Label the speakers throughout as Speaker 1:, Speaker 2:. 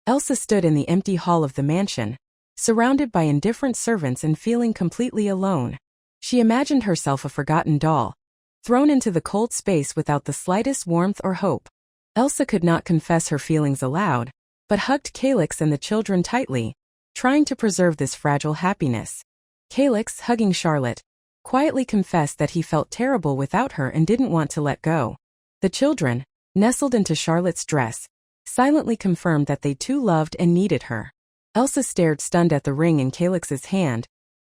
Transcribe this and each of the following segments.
Speaker 1: Elsa stood in the empty hall of the mansion, surrounded by indifferent servants and feeling completely alone. She imagined herself a forgotten doll, thrown into the cold space without the slightest warmth or hope. Elsa could not confess her feelings aloud, but hugged Calyx and the children tightly, trying to preserve this fragile happiness. Calyx, hugging Charlotte, quietly confessed that he felt terrible without her and didn't want to let go. The children, nestled into Charlotte's dress, silently confirmed that they too loved and needed her. Elsa stared stunned at the ring in Calyx's hand,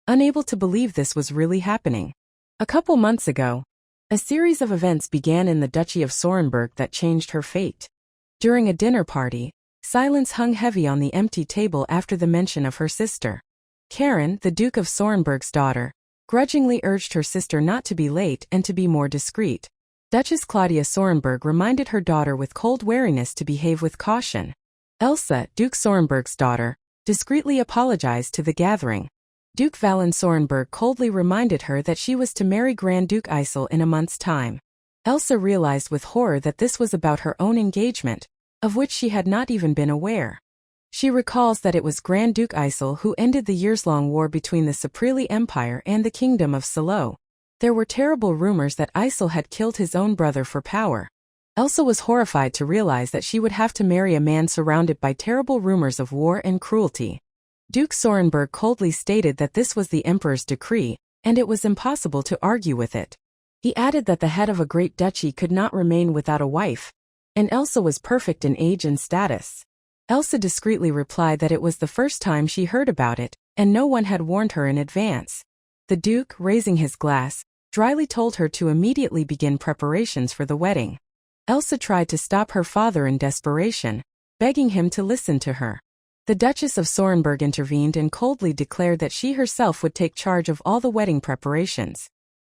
Speaker 1: unable to believe this was really happening. A couple months ago, a series of events began in the Duchy of Sorenberg that changed her fate. During a dinner party, silence hung heavy on the empty table after the mention of her sister. Karen, the Duke of Sorenberg's daughter, grudgingly urged her sister not to be late and to be more discreet. Duchess Claudia Sorenberg reminded her daughter with cold wariness to behave with caution. Elsa, Duke Sorenberg's daughter, discreetly apologized to the gathering. Duke Valen Sorenberg coldly reminded her that she was to marry Grand Duke Isel in a month's time. Elsa realized with horror that this was about her own engagement, of which she had not even been aware. She recalls that it was Grand Duke Isel who ended the years-long war between the Saprili Empire and the Kingdom of Salo. There were terrible rumors that Isel had killed his own brother for power. Elsa was horrified to realize that she would have to marry a man surrounded by terrible rumors of war and cruelty. Duke Sorenberg coldly stated that this was the Emperor's decree, and it was impossible to argue with it. He added that the head of a great duchy could not remain without a wife, and Elsa was perfect in age and status. Elsa discreetly replied that it was the first time she heard about it, and no one had warned her in advance. The Duke, raising his glass, dryly told her to immediately begin preparations for the wedding. Elsa tried to stop her father in desperation, begging him to listen to her. The Duchess of Sorenberg intervened and coldly declared that she herself would take charge of all the wedding preparations.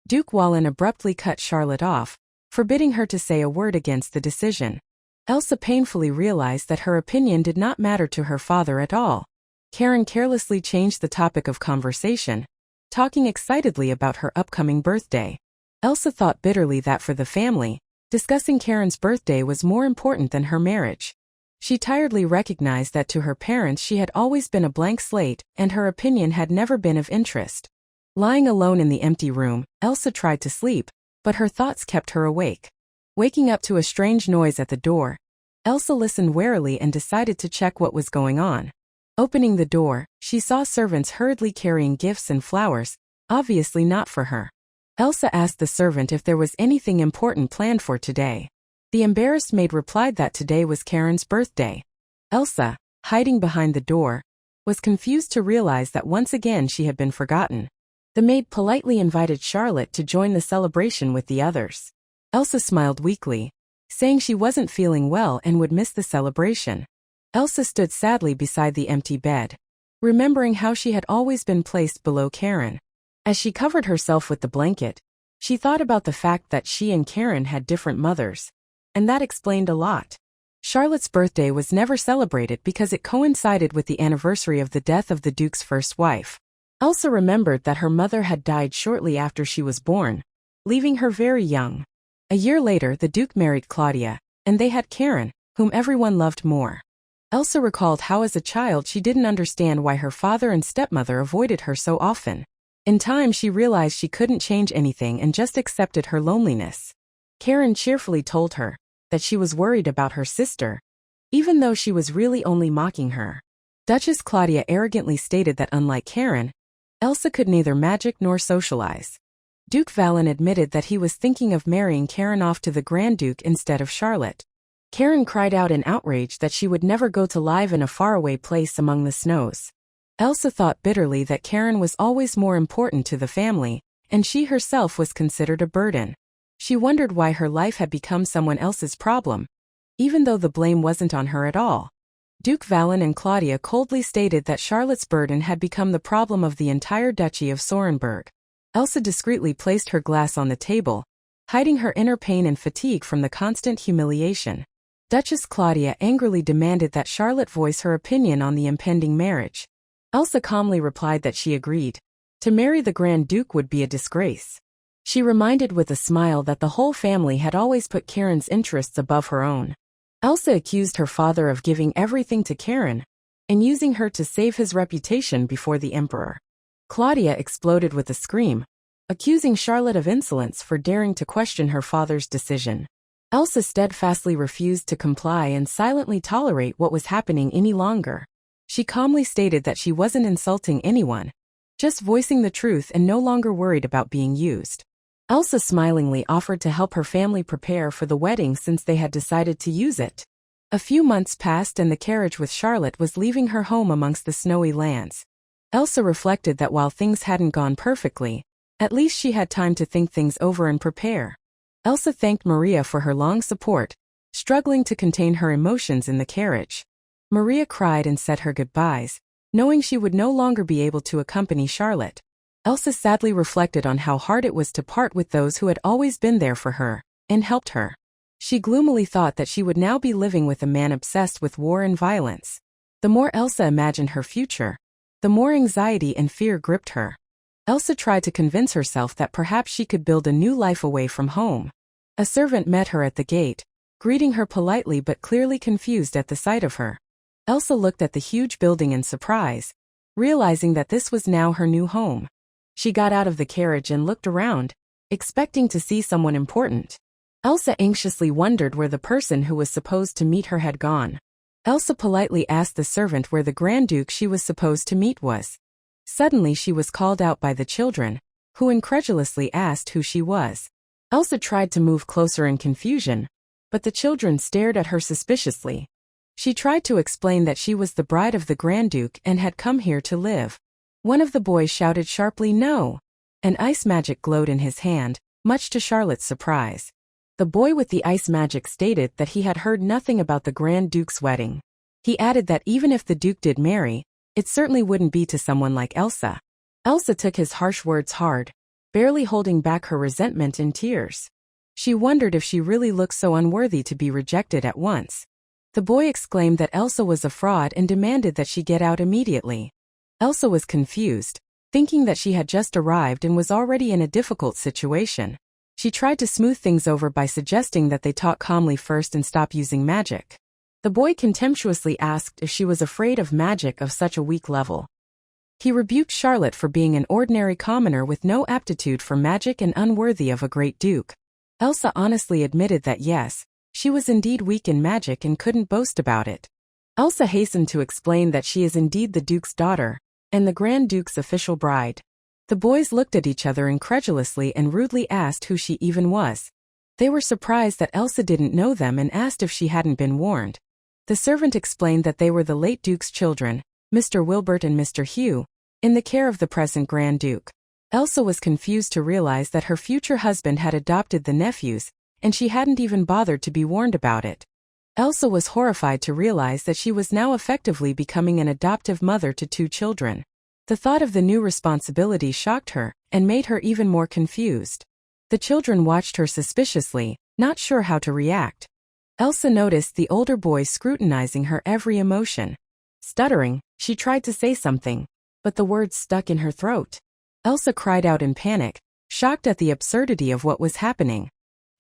Speaker 1: Duke Wallen abruptly cut Charlotte off, forbidding her to say a word against the decision. Elsa painfully realized that her opinion did not matter to her father at all. Karen carelessly changed the topic of conversation, talking excitedly about her upcoming birthday. Elsa thought bitterly that for the family, discussing Karen's birthday was more important than her marriage. She tiredly recognized that to her parents she had always been a blank slate, and her opinion had never been of interest. Lying alone in the empty room, Elsa tried to sleep, but her thoughts kept her awake. Waking up to a strange noise at the door, Elsa listened warily and decided to check what was going on. Opening the door, she saw servants hurriedly carrying gifts and flowers, obviously not for her. Elsa asked the servant if there was anything important planned for today. The embarrassed maid replied that today was Karen's birthday. Elsa, hiding behind the door, was confused to realize that once again she had been forgotten. The maid politely invited Charlotte to join the celebration with the others. Elsa smiled weakly, saying she wasn't feeling well and would miss the celebration. Elsa stood sadly beside the empty bed, remembering how she had always been placed below Karen. As she covered herself with the blanket, she thought about the fact that she and Karen had different mothers, and that explained a lot. Charlotte's birthday was never celebrated because it coincided with the anniversary of the death of the Duke's first wife. Elsa remembered that her mother had died shortly after she was born, leaving her very young. A year later the Duke married Claudia, and they had Karen, whom everyone loved more. Elsa recalled how as a child she didn't understand why her father and stepmother avoided her so often. In time she realized she couldn't change anything and just accepted her loneliness. Karen cheerfully told her that she was worried about her sister, even though she was really only mocking her. Duchess Claudia arrogantly stated that unlike Karen, Elsa could neither magic nor socialize. Duke Valen admitted that he was thinking of marrying Karen off to the Grand Duke instead of Charlotte. Karen cried out in outrage that she would never go to live in a faraway place among the snows. Elsa thought bitterly that Karen was always more important to the family, and she herself was considered a burden. She wondered why her life had become someone else's problem, even though the blame wasn't on her at all. Duke Valen and Claudia coldly stated that Charlotte's burden had become the problem of the entire Duchy of Sorenberg. Elsa discreetly placed her glass on the table, hiding her inner pain and fatigue from the constant humiliation. Duchess Claudia angrily demanded that Charlotte voice her opinion on the impending marriage. Elsa calmly replied that she agreed. To marry the Grand Duke would be a disgrace. She reminded with a smile that the whole family had always put Karen's interests above her own. Elsa accused her father of giving everything to Karen and using her to save his reputation before the emperor. Claudia exploded with a scream, accusing Charlotte of insolence for daring to question her father's decision. Elsa steadfastly refused to comply and silently tolerate what was happening any longer. She calmly stated that she wasn't insulting anyone, just voicing the truth and no longer worried about being used. Elsa smilingly offered to help her family prepare for the wedding since they had decided to use it. A few months passed and the carriage with Charlotte was leaving her home amongst the snowy lands. Elsa reflected that while things hadn't gone perfectly, at least she had time to think things over and prepare. Elsa thanked Maria for her long support, struggling to contain her emotions in the carriage. Maria cried and said her goodbyes, knowing she would no longer be able to accompany Charlotte. Elsa sadly reflected on how hard it was to part with those who had always been there for her and helped her. She gloomily thought that she would now be living with a man obsessed with war and violence. The more Elsa imagined her future, the more anxiety and fear gripped her. Elsa tried to convince herself that perhaps she could build a new life away from home. A servant met her at the gate, greeting her politely but clearly confused at the sight of her. Elsa looked at the huge building in surprise, realizing that this was now her new home. She got out of the carriage and looked around, expecting to see someone important. Elsa anxiously wondered where the person who was supposed to meet her had gone. Elsa politely asked the servant where the Grand Duke she was supposed to meet was. Suddenly she was called out by the children, who incredulously asked who she was. Elsa tried to move closer in confusion, but the children stared at her suspiciously. She tried to explain that she was the bride of the Grand Duke and had come here to live. One of the boys shouted sharply, "No!" An ice magic glowed in his hand, much to Charlotte's surprise. The boy with the ice magic stated that he had heard nothing about the Grand Duke's wedding. He added that even if the Duke did marry, it certainly wouldn't be to someone like Elsa. Elsa took his harsh words hard, barely holding back her resentment in tears. She wondered if she really looked so unworthy to be rejected at once. The boy exclaimed that Elsa was a fraud and demanded that she get out immediately. Elsa was confused, thinking that she had just arrived and was already in a difficult situation. She tried to smooth things over by suggesting that they talk calmly first and stop using magic. The boy contemptuously asked if she was afraid of magic of such a weak level. He rebuked Charlotte for being an ordinary commoner with no aptitude for magic and unworthy of a great duke. Elsa honestly admitted that yes, she was indeed weak in magic and couldn't boast about it. Elsa hastened to explain that she is indeed the Duke's daughter, and the Grand Duke's official bride. The boys looked at each other incredulously and rudely asked who she even was. They were surprised that Elsa didn't know them and asked if she hadn't been warned. The servant explained that they were the late Duke's children, Mr. Wilbert and Mr. Hugh, in the care of the present Grand Duke. Elsa was confused to realize that her future husband had adopted the nephews, and she hadn't even bothered to be warned about it. Elsa was horrified to realize that she was now effectively becoming an adoptive mother to 2 children. The thought of the new responsibility shocked her and made her even more confused. The children watched her suspiciously, not sure how to react. Elsa noticed the older boy scrutinizing her every emotion. Stuttering, she tried to say something, but the words stuck in her throat. Elsa cried out in panic, shocked at the absurdity of what was happening.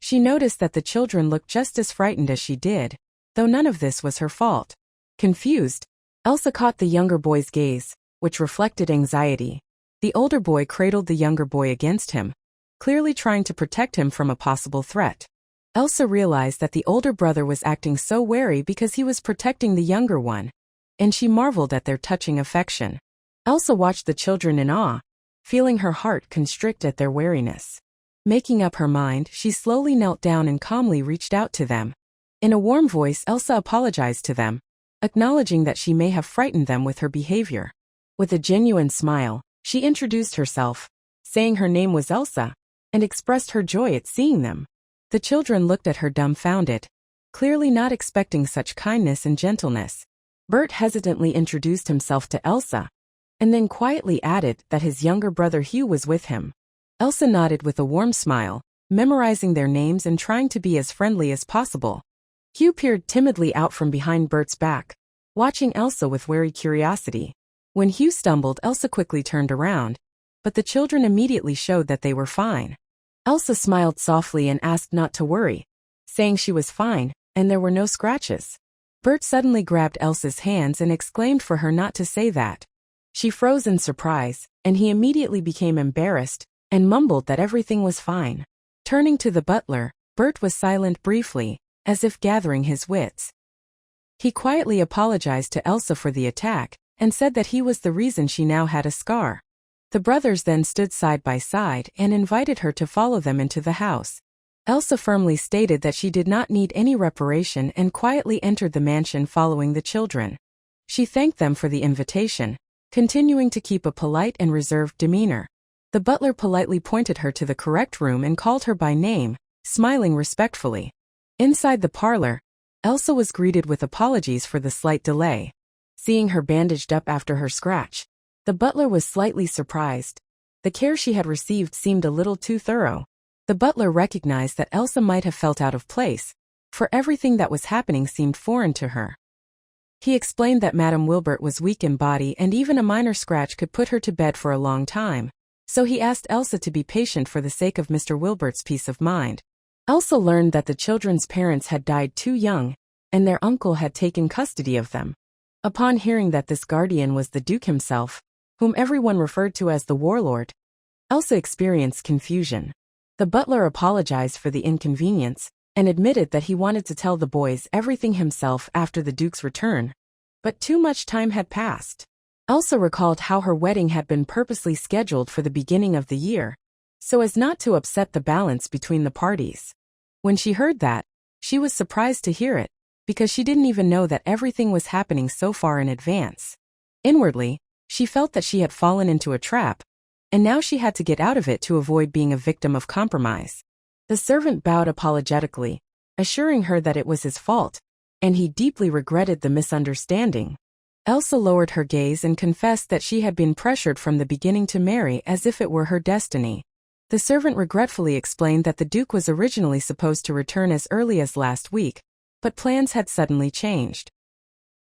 Speaker 1: She noticed that the children looked just as frightened as she did, though none of this was her fault. Confused, Elsa caught the younger boy's gaze, which reflected anxiety. The older boy cradled the younger boy against him, clearly trying to protect him from a possible threat. Elsa realized that the older brother was acting so wary because he was protecting the younger one, and she marveled at their touching affection. Elsa watched the children in awe, feeling her heart constrict at their wariness. Making up her mind, she slowly knelt down and calmly reached out to them. In a warm voice, Elsa apologized to them, acknowledging that she may have frightened them with her behavior. With a genuine smile, she introduced herself, saying her name was Elsa, and expressed her joy at seeing them. The children looked at her dumbfounded, clearly not expecting such kindness and gentleness. Bert hesitantly introduced himself to Elsa, and then quietly added that his younger brother Hugh was with him. Elsa nodded with a warm smile, memorizing their names and trying to be as friendly as possible. Hugh peered timidly out from behind Bert's back, watching Elsa with wary curiosity. When Hugh stumbled, Elsa quickly turned around, but the children immediately showed that they were fine. Elsa smiled softly and asked not to worry, saying she was fine, and there were no scratches. Bert suddenly grabbed Elsa's hands and exclaimed for her not to say that. She froze in surprise, and he immediately became embarrassed and mumbled that everything was fine. Turning to the butler, Bert was silent briefly, as if gathering his wits. He quietly apologized to Elsa for the attack and said that he was the reason she now had a scar. The brothers then stood side by side and invited her to follow them into the house. Elsa firmly stated that she did not need any reparation and quietly entered the mansion following the children. She thanked them for the invitation, continuing to keep a polite and reserved demeanor. The butler politely pointed her to the correct room and called her by name, smiling respectfully. Inside the parlor, Elsa was greeted with apologies for the slight delay. Seeing her bandaged up after her scratch, the butler was slightly surprised. The care she had received seemed a little too thorough. The butler recognized that Elsa might have felt out of place, for everything that was happening seemed foreign to her. He explained that Madame Wilbert was weak in body and even a minor scratch could put her to bed for a long time, so he asked Elsa to be patient for the sake of Mr. Wilbert's peace of mind. Elsa learned that the children's parents had died too young, and their uncle had taken custody of them. Upon hearing that this guardian was the Duke himself, whom everyone referred to as the warlord, Elsa experienced confusion. The butler apologized for the inconvenience and admitted that he wanted to tell the boys everything himself after the Duke's return, but too much time had passed. Elsa recalled how her wedding had been purposely scheduled for the beginning of the year, so as not to upset the balance between the parties. When she heard that, she was surprised to hear it, because she didn't even know that everything was happening so far in advance. Inwardly, she felt that she had fallen into a trap, and now she had to get out of it to avoid being a victim of compromise. The servant bowed apologetically, assuring her that it was his fault, and he deeply regretted the misunderstanding. Elsa lowered her gaze and confessed that she had been pressured from the beginning to marry as if it were her destiny. The servant regretfully explained that the Duke was originally supposed to return as early as last week, but plans had suddenly changed.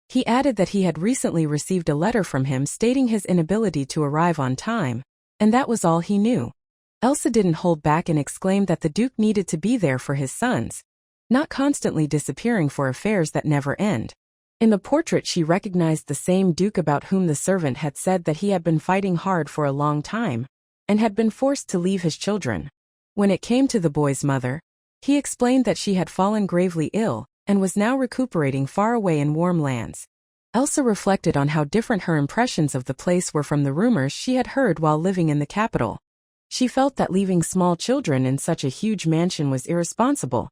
Speaker 1: He added that he had recently received a letter from him stating his inability to arrive on time, and that was all he knew. Elsa didn't hold back and exclaimed that the Duke needed to be there for his sons, not constantly disappearing for affairs that never end. In the portrait she recognized the same Duke about whom the servant had said that he had been fighting hard for a long time, and had been forced to leave his children. When it came to the boy's mother, he explained that she had fallen gravely ill, and was now recuperating far away in warm lands. Elsa reflected on how different her impressions of the place were from the rumors she had heard while living in the capital. She felt that leaving small children in such a huge mansion was irresponsible,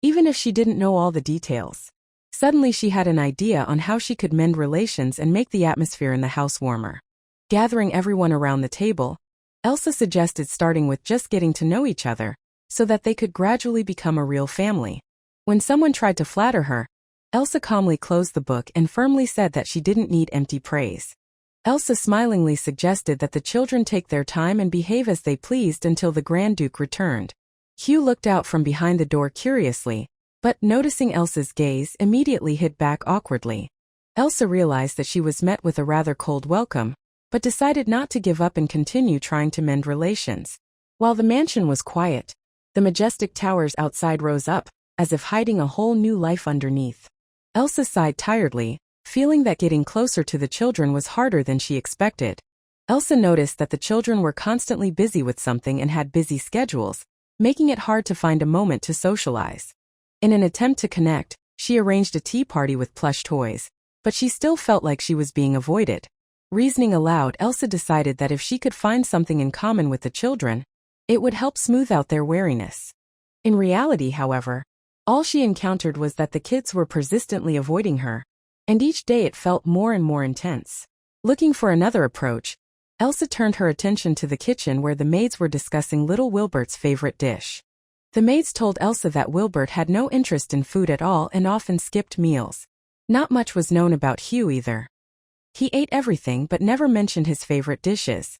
Speaker 1: even if she didn't know all the details. Suddenly she had an idea on how she could mend relations and make the atmosphere in the house warmer. Gathering everyone around the table, Elsa suggested starting with just getting to know each other, so that they could gradually become a real family. When someone tried to flatter her, Elsa calmly closed the book and firmly said that she didn't need empty praise. Elsa smilingly suggested that the children take their time and behave as they pleased until the Grand Duke returned. Hugh looked out from behind the door curiously, but noticing Elsa's gaze immediately hid back awkwardly. Elsa realized that she was met with a rather cold welcome, but decided not to give up and continue trying to mend relations. While the mansion was quiet, the majestic towers outside rose up, as if hiding a whole new life underneath. Elsa sighed tiredly, feeling that getting closer to the children was harder than she expected. Elsa noticed that the children were constantly busy with something and had busy schedules, making it hard to find a moment to socialize. In an attempt to connect, she arranged a tea party with plush toys, but she still felt like she was being avoided. Reasoning aloud, Elsa decided that if she could find something in common with the children, it would help smooth out their wariness. In reality, however, all she encountered was that the kids were persistently avoiding her, and each day it felt more and more intense. Looking for another approach, Elsa turned her attention to the kitchen where the maids were discussing little Wilbert's favorite dish. The maids told Elsa that Wilbert had no interest in food at all and often skipped meals. Not much was known about Hugh either. He ate everything but never mentioned his favorite dishes.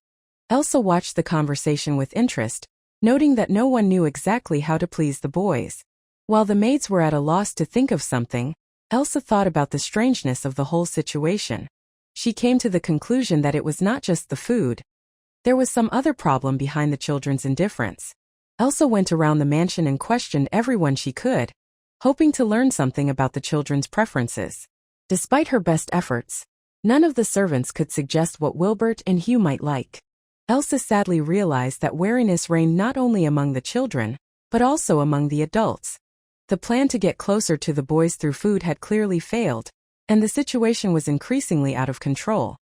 Speaker 1: Elsa watched the conversation with interest, noting that no one knew exactly how to please the boys. While the maids were at a loss to think of something, Elsa thought about the strangeness of the whole situation. She came to the conclusion that it was not just the food. There was some other problem behind the children's indifference. Elsa went around the mansion and questioned everyone she could, hoping to learn something about the children's preferences. Despite her best efforts, none of the servants could suggest what Wilbert and Hugh might like. Elsa sadly realized that wariness reigned not only among the children, but also among the adults. The plan to get closer to the boys through food had clearly failed, and the situation was increasingly out of control.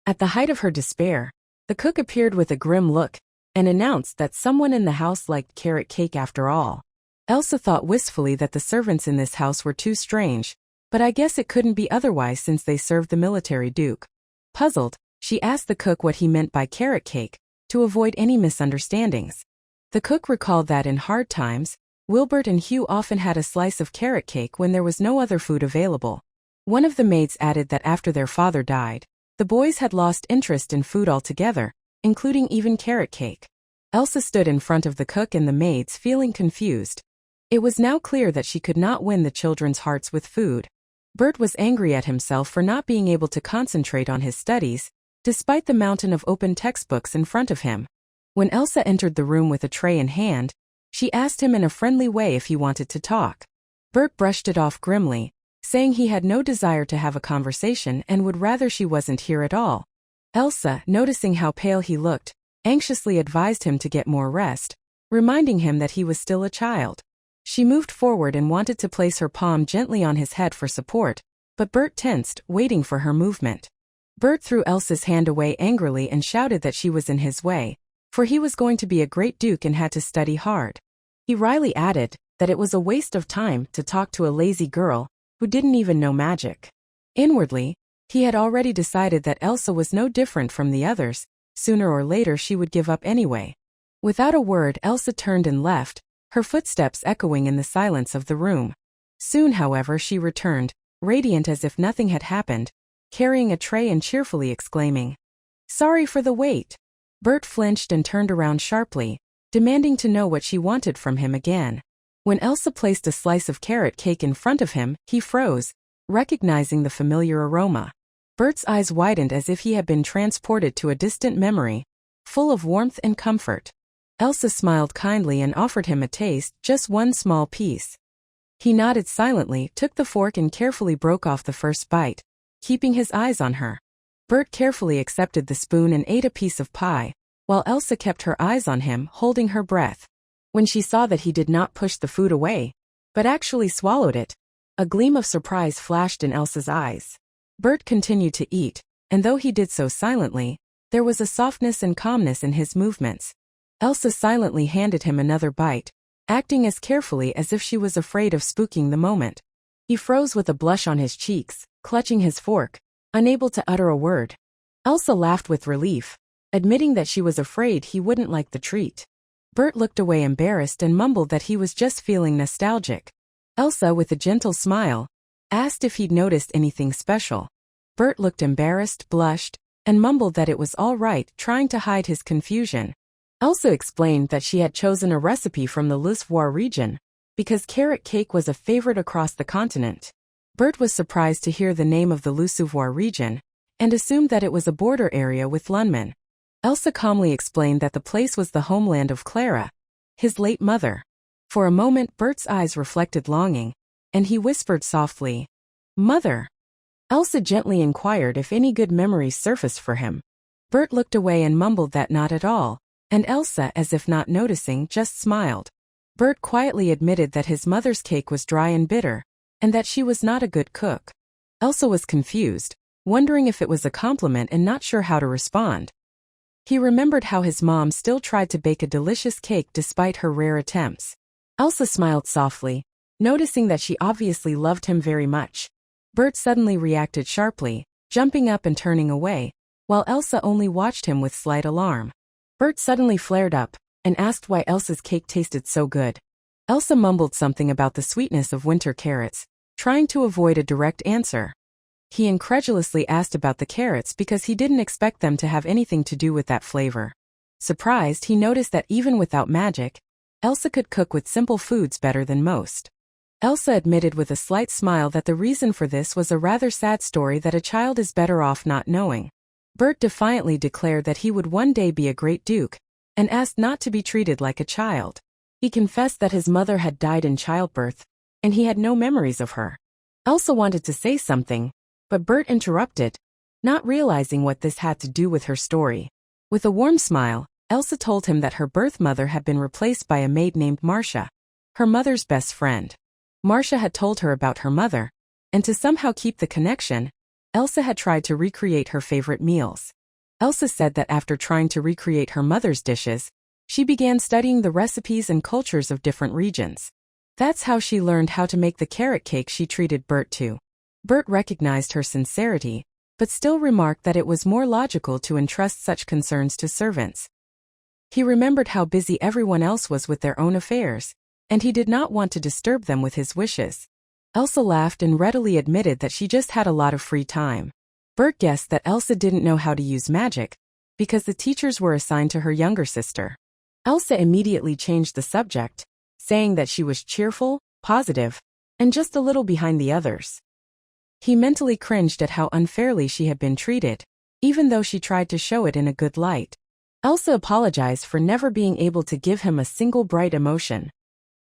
Speaker 1: At the height of her despair, the cook appeared with a grim look and announced that someone in the house liked carrot cake after all. Elsa thought wistfully that the servants in this house were too strange, but I guess it couldn't be otherwise since they served the military duke. Puzzled, she asked the cook what he meant by carrot cake, to avoid any misunderstandings. The cook recalled that in hard times, Wilbert and Hugh often had a slice of carrot cake when there was no other food available. One of the maids added that after their father died, the boys had lost interest in food altogether, including even carrot cake. Elsa stood in front of the cook and the maids feeling confused. It was now clear that she could not win the children's hearts with food. Bert was angry at himself for not being able to concentrate on his studies, despite the mountain of open textbooks in front of him. When Elsa entered the room with a tray in hand, she asked him in a friendly way if he wanted to talk. Bert brushed it off grimly, saying he had no desire to have a conversation and would rather she wasn't here at all. Elsa, noticing how pale he looked, anxiously advised him to get more rest, reminding him that he was still a child. She moved forward and wanted to place her palm gently on his head for support, but Bert tensed, waiting for her movement. Bert threw Elsa's hand away angrily and shouted that she was in his way, for he was going to be a great duke and had to study hard. He wryly added that it was a waste of time to talk to a lazy girl who didn't even know magic. Inwardly, he had already decided that Elsa was no different from the others. Sooner or later she would give up anyway. Without a word, Elsa turned and left, her footsteps echoing in the silence of the room. Soon, however, she returned, radiant as if nothing had happened, carrying a tray and cheerfully exclaiming, "Sorry for the wait." Bert flinched and turned around sharply, demanding to know what she wanted from him again. When Elsa placed a slice of carrot cake in front of him, he froze, recognizing the familiar aroma. Bert's eyes widened as if he had been transported to a distant memory, full of warmth and comfort. Elsa smiled kindly and offered him a taste, just one small piece. He nodded silently, took the fork and carefully broke off the first bite, keeping his eyes on her. Bert carefully accepted the spoon and ate a piece of pie, while Elsa kept her eyes on him, holding her breath. When she saw that he did not push the food away, but actually swallowed it, a gleam of surprise flashed in Elsa's eyes. Bert continued to eat, and though he did so silently, there was a softness and calmness in his movements. Elsa silently handed him another bite, acting as carefully as if she was afraid of spooking the moment. He froze with a blush on his cheeks, clutching his fork, unable to utter a word. Elsa laughed with relief, admitting that she was afraid he wouldn't like the treat. Bert looked away embarrassed and mumbled that he was just feeling nostalgic. Elsa, with a gentle smile, asked if he'd noticed anything special. Bert looked embarrassed, blushed, and mumbled that it was all right, trying to hide his confusion. Elsa explained that she had chosen a recipe from the Lusvoire region, because carrot cake was a favorite across the continent. Bert was surprised to hear the name of the Lusvoire region, and assumed that it was a border area with Lunman. Elsa calmly explained that the place was the homeland of Clara, his late mother. For a moment Bert's eyes reflected longing, and he whispered softly, "Mother." Elsa gently inquired if any good memories surfaced for him. Bert looked away and mumbled that not at all, and Elsa, as if not noticing, just smiled. Bert quietly admitted that his mother's cake was dry and bitter, and that she was not a good cook. Elsa was confused, wondering if it was a compliment and not sure how to respond. He remembered how his mom still tried to bake a delicious cake despite her rare attempts. Elsa smiled softly, noticing that she obviously loved him very much. Bert suddenly reacted sharply, jumping up and turning away, while Elsa only watched him with slight alarm. Bert suddenly flared up, and asked why Elsa's cake tasted so good. Elsa mumbled something about the sweetness of winter carrots, trying to avoid a direct answer. He incredulously asked about the carrots because he didn't expect them to have anything to do with that flavor. Surprised, he noticed that even without magic, Elsa could cook with simple foods better than most. Elsa admitted with a slight smile that the reason for this was a rather sad story that a child is better off not knowing. Bert defiantly declared that he would one day be a great duke, and asked not to be treated like a child. He confessed that his mother had died in childbirth, and he had no memories of her. Elsa wanted to say something, but Bert interrupted, not realizing what this had to do with her story. With a warm smile, Elsa told him that her birth mother had been replaced by a maid named Marcia, her mother's best friend. Marcia had told her about her mother, and to somehow keep the connection, Elsa had tried to recreate her favorite meals. Elsa said that after trying to recreate her mother's dishes, she began studying the recipes and cultures of different regions. That's how she learned how to make the carrot cake she treated Bert to. Bert recognized her sincerity, but still remarked that it was more logical to entrust such concerns to servants. He remembered how busy everyone else was with their own affairs, and he did not want to disturb them with his wishes. Elsa laughed and readily admitted that she just had a lot of free time. Bert guessed that Elsa didn't know how to use magic, because the teachers were assigned to her younger sister. Elsa immediately changed the subject, saying that she was cheerful, positive, and just a little behind the others. He mentally cringed at how unfairly she had been treated, even though she tried to show it in a good light. Elsa apologized for never being able to give him a single bright emotion.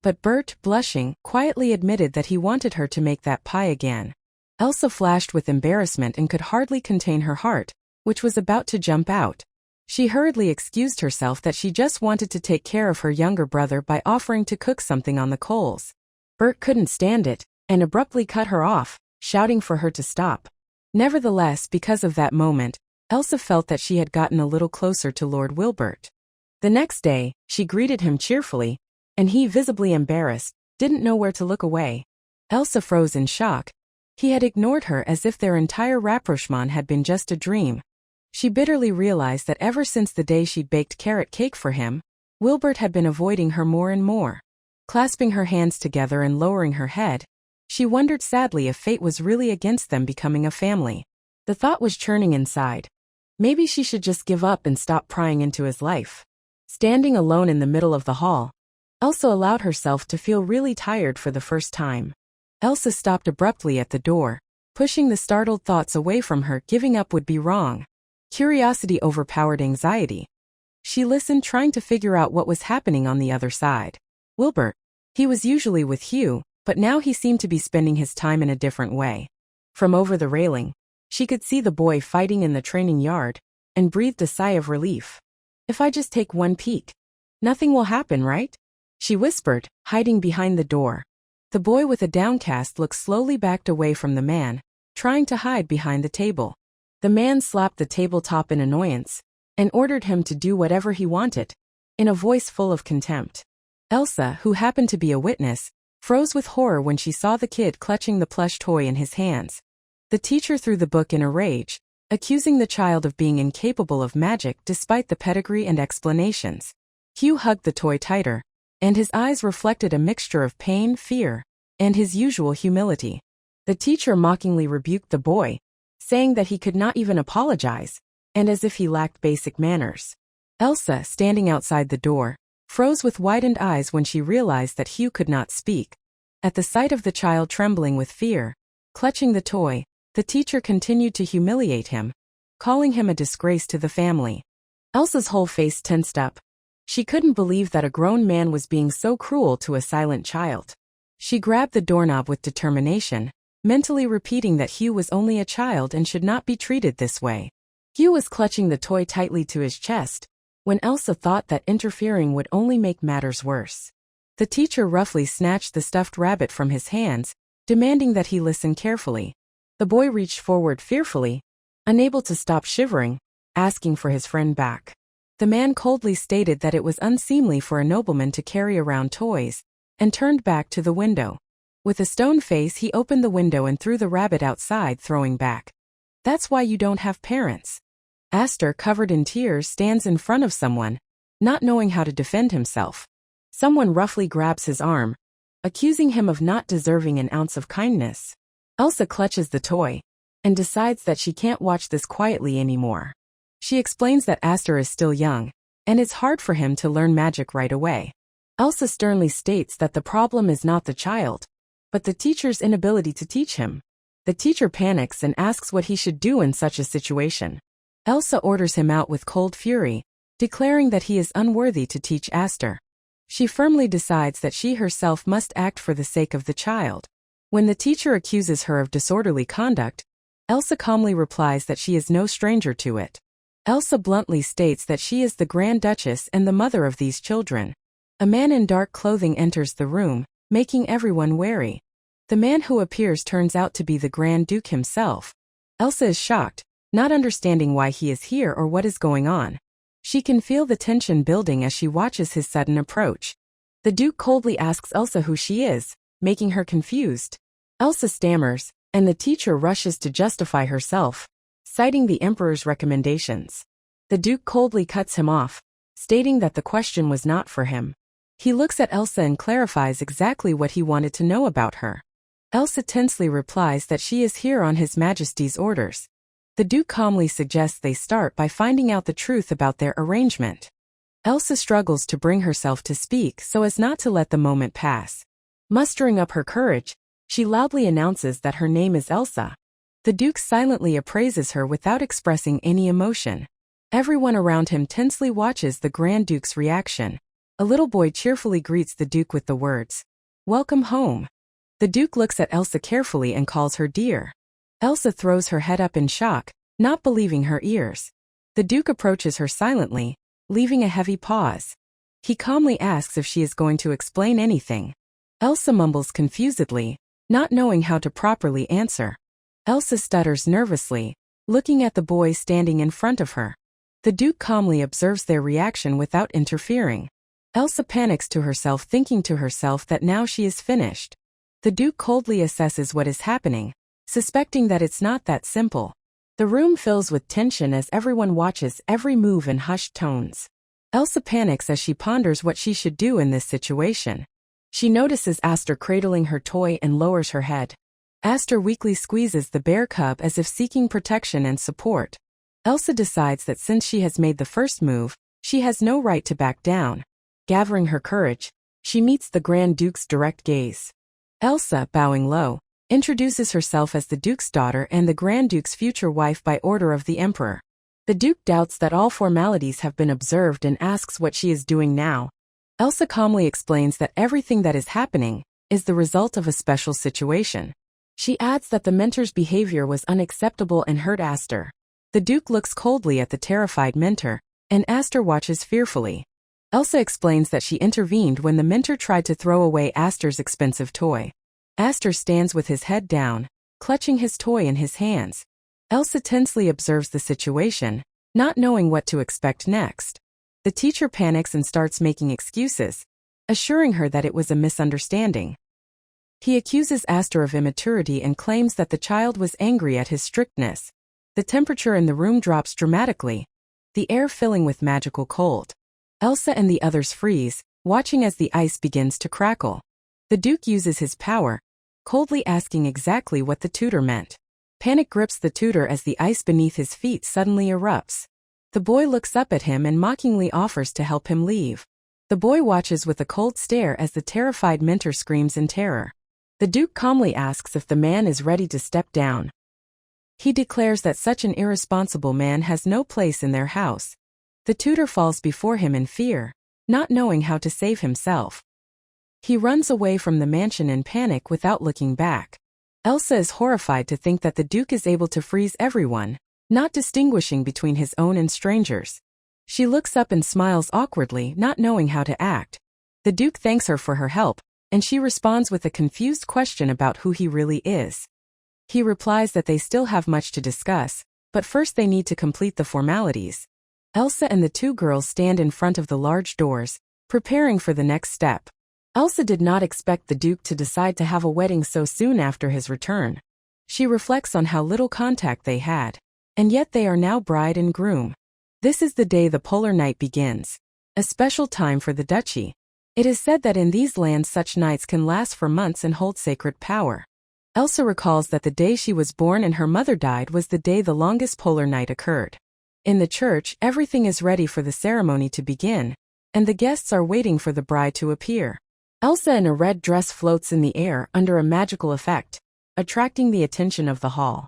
Speaker 1: But Bert, blushing, quietly admitted that he wanted her to make that pie again. Elsa flashed with embarrassment and could hardly contain her heart, which was about to jump out. She hurriedly excused herself that she just wanted to take care of her younger brother by offering to cook something on the coals. Bert couldn't stand it, and abruptly cut her off, shouting for her to stop. Nevertheless, because of that moment, Elsa felt that she had gotten a little closer to Lord Wilbert. The next day, she greeted him cheerfully, and he, visibly embarrassed, didn't know where to look away. Elsa froze in shock. He had ignored her as if their entire rapprochement had been just a dream. She bitterly realized that ever since the day she'd baked carrot cake for him, Wilbert had been avoiding her more and more. Clasping her hands together and lowering her head, she wondered sadly if fate was really against them becoming a family. The thought was churning inside. Maybe she should just give up and stop prying into his life. Standing alone in the middle of the hall, Elsa allowed herself to feel really tired for the first time. Elsa stopped abruptly at the door, pushing the startled thoughts away from her. Giving up would be wrong. Curiosity overpowered anxiety. She listened, trying to figure out what was happening on the other side. Wilbert. He was usually with Hugh, but now he seemed to be spending his time in a different way. From over the railing, she could see the boy fighting in the training yard, and breathed a sigh of relief. If I just take one peek, nothing will happen, right? She whispered, hiding behind the door. The boy with a downcast look slowly backed away from the man, trying to hide behind the table. The man slapped the tabletop in annoyance, and ordered him to do whatever he wanted, in a voice full of contempt. Elsa, who happened to be a witness, froze with horror when she saw the kid clutching the plush toy in his hands. The teacher threw the book in a rage, accusing the child of being incapable of magic despite the pedigree and explanations. Hugh hugged the toy tighter, and his eyes reflected a mixture of pain, fear, and his usual humility. The teacher mockingly rebuked the boy, saying that he could not even apologize, and as if he lacked basic manners. Elsa, standing outside the door, froze with widened eyes when she realized that Hugh could not speak. At the sight of the child trembling with fear, clutching the toy, the teacher continued to humiliate him, calling him a disgrace to the family. Elsa's whole face tensed up. She couldn't believe that a grown man was being so cruel to a silent child. She grabbed the doorknob with determination, mentally repeating that Hugh was only a child and should not be treated this way. Hugh was clutching the toy tightly to his chest, when Elsa thought that interfering would only make matters worse. The teacher roughly snatched the stuffed rabbit from his hands, demanding that he listen carefully. The boy reached forward fearfully, unable to stop shivering, asking for his friend back. The man coldly stated that it was unseemly for a nobleman to carry around toys, and turned back to the window. With a stone face, he opened the window and threw the rabbit outside, throwing back. That's why you don't have parents. Aster, covered in tears, stands in front of someone, not knowing how to defend himself. Someone roughly grabs his arm, accusing him of not deserving an ounce of kindness. Elsa clutches the toy, and decides that she can't watch this quietly anymore. She explains that Aster is still young, and it's hard for him to learn magic right away. Elsa sternly states that the problem is not the child, but the teacher's inability to teach him. The teacher panics and asks what he should do in such a situation. Elsa orders him out with cold fury, declaring that he is unworthy to teach Aster. She firmly decides that she herself must act for the sake of the child. When the teacher accuses her of disorderly conduct, Elsa calmly replies that she is no stranger to it. Elsa bluntly states that she is the Grand Duchess and the mother of these children. A man in dark clothing enters the room, making everyone wary. The man who appears turns out to be the Grand Duke himself. Elsa is shocked, not understanding why he is here or what is going on. She can feel the tension building as she watches his sudden approach. The Duke coldly asks Elsa who she is, making her confused. Elsa stammers, and the teacher rushes to justify herself, citing the Emperor's recommendations. The Duke coldly cuts him off, stating that the question was not for him. He looks at Elsa and clarifies exactly what he wanted to know about her. Elsa tensely replies that she is here on His Majesty's orders. The Duke calmly suggests they start by finding out the truth about their arrangement. Elsa struggles to bring herself to speak so as not to let the moment pass. Mustering up her courage, she loudly announces that her name is Elsa. The Duke silently appraises her without expressing any emotion. Everyone around him tensely watches the Grand Duke's reaction. A little boy cheerfully greets the Duke with the words, "Welcome home." The Duke looks at Elsa carefully and calls her dear. Elsa throws her head up in shock, not believing her ears. The Duke approaches her silently, leaving a heavy pause. He calmly asks if she is going to explain anything. Elsa mumbles confusedly, not knowing how to properly answer. Elsa stutters nervously, looking at the boy standing in front of her. The Duke calmly observes their reaction without interfering. Elsa panics to herself, thinking to herself that now she is finished. The Duke coldly assesses what is happening, suspecting that it's not that simple. The room fills with tension as everyone watches every move in hushed tones. Elsa panics as she ponders what she should do in this situation. She notices Aster cradling her toy and lowers her head. Aster weakly squeezes the bear cub as if seeking protection and support. Elsa decides that since she has made the first move, she has no right to back down. Gathering her courage, she meets the Grand Duke's direct gaze. Elsa, bowing low, introduces herself as the Duke's daughter and the Grand Duke's future wife by order of the Emperor. The Duke doubts that all formalities have been observed and asks what she is doing now. Elsa calmly explains that everything that is happening is the result of a special situation. She adds that the mentor's behavior was unacceptable and hurt Aster. The Duke looks coldly at the terrified mentor, and Aster watches fearfully. Elsa explains that she intervened when the mentor tried to throw away Aster's expensive toy. Aster stands with his head down, clutching his toy in his hands. Elsa tensely observes the situation, not knowing what to expect next. The teacher panics and starts making excuses, assuring her that it was a misunderstanding. He accuses Aster of immaturity and claims that the child was angry at his strictness. The temperature in the room drops dramatically, the air filling with magical cold. Elsa and the others freeze, watching as the ice begins to crackle. The Duke uses his power, coldly asking exactly what the tutor meant. Panic grips the tutor as the ice beneath his feet suddenly erupts. The boy looks up at him and mockingly offers to help him leave. The boy watches with a cold stare as the terrified mentor screams in terror. The Duke calmly asks if the man is ready to step down. He declares that such an irresponsible man has no place in their house. The tutor falls before him in fear, not knowing how to save himself. He runs away from the mansion in panic without looking back. Elsa is horrified to think that the Duke is able to freeze everyone, not distinguishing between his own and strangers. She looks up and smiles awkwardly, not knowing how to act. The Duke thanks her for her help, and she responds with a confused question about who he really is. He replies that they still have much to discuss, but first they need to complete the formalities. Elsa and the two girls stand in front of the large doors, preparing for the next step. Elsa did not expect the Duke to decide to have a wedding so soon after his return. She reflects on how little contact they had, and yet they are now bride and groom. This is the day the polar night begins, a special time for the duchy. It is said that in these lands such nights can last for months and hold sacred power. Elsa recalls that the day she was born and her mother died was the day the longest polar night occurred. In the church, everything is ready for the ceremony to begin, and the guests are waiting for the bride to appear. Elsa in a red dress floats in the air under a magical effect, attracting the attention of the hall.